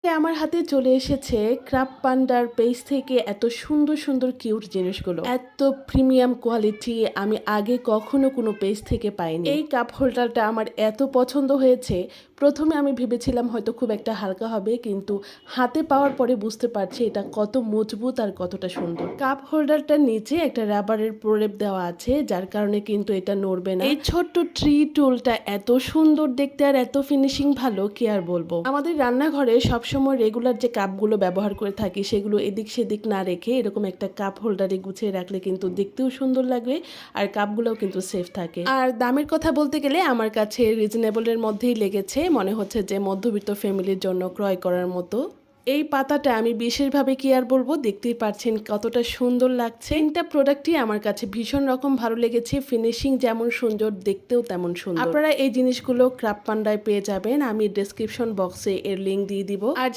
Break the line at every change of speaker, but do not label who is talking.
আমার হাতে চলে এসেছে ক্রাফট পান্ডার পেজ থেকে এত সুন্দর সুন্দর কিউট জিনিসগুলো। এত প্রিমিয়াম কোয়ালিটি আমি আগে কখনো কোনো পেজ থেকে পাইনি। এই কাপ হোল্ডারটা আমার এত পছন্দ হয়েছে। প্রথমে আমি ভেবেছিলাম হয়তো খুব একটা হালকা হবে, কিন্তু হাতে পাওয়ার পরে বুঝতে পারছি এটা কত মজবুত আর কতটা সুন্দর। কাপ হোল্ডারটার নিচে একটা রাবারের প্রলেপ দেওয়া আছে, যার কারণে কিন্তু এটা নড়বে না। এই ছোট্ট ট্রি টুলটা এত সুন্দর দেখতে আর এত ফিনিশিং ভালো, কি আর বলবো। আমাদের রান্নাঘরে সবসময় রেগুলার যে কাপগুলো ব্যবহার করে থাকি সেগুলো এদিক সেদিক না রেখে এরকম একটা কাপ হোল্ডারে গুছিয়ে রাখলে কিন্তু দেখতেও সুন্দর লাগবে আর কাপগুলোও কিন্তু সেফ থাকে। আর দামের কথা বলতে গেলে আমার কাছে রিজনেবলের মধ্যেই লেগেছে, মনে হচ্ছে যে মধ্যবিত্ত ফ্যামিলির জন্য ক্রয় করার মতো। এই পাতাটা আমি বিশেষভাবে কি আর বলবো, দেখতেই পাচ্ছেন কতটা সুন্দর লাগছে। তিনটা প্রোডাক্টই আমার কাছে ভীষণ রকম ভালো লেগেছে, ফিনিশিং যেমন সুন্দর দেখতেও তেমন সুন্দর। আপনারা এই জিনিসগুলো ক্রাফট পান্ডায় পেয়ে যাবেন, আমি ডেসক্রিপশন বক্সে এর লিঙ্ক দিয়ে দিব। আর